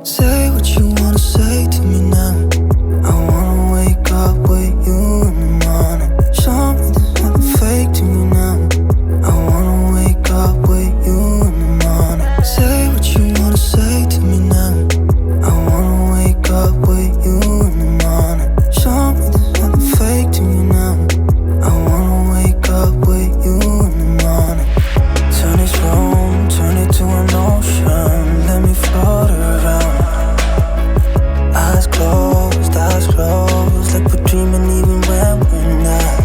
Say what you wanna say to me now. I wanna wake up with you in the morning. Show me there's nothing fake to me now. I wanna wake up with you in the morning. Say what you wanna say to me now. I wanna wake up with you in the morning. Show me there's nothing fake to me now. I wanna wake up with you in the morning. Turn this room, turn it to an ocean. Let me float around. Eyes closed, like we're dreaming even when we're not.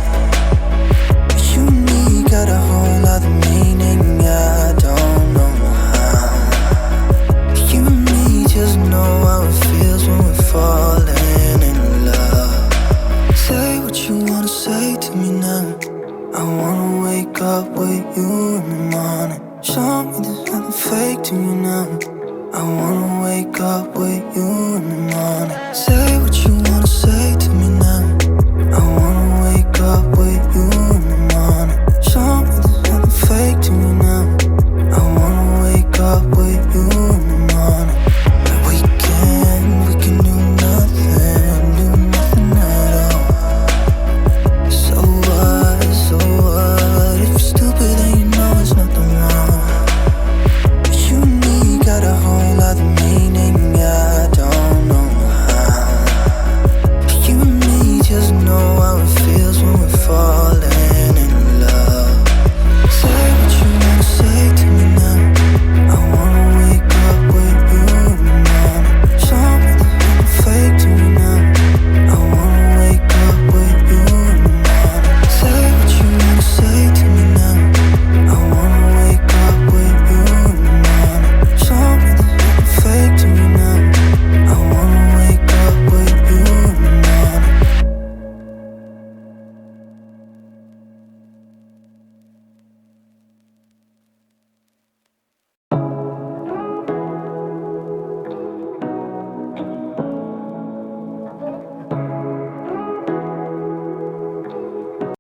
You and me got a whole other meaning, I don't know how. You and me just know how it feels when we're falling in love. Say what you wanna say to me now. I wanna wake up with you in the morning. Show me there's nothing fake to me now. I wanna wake up with you in the morning. Say what you wanna say to me now. I wanna wake up with you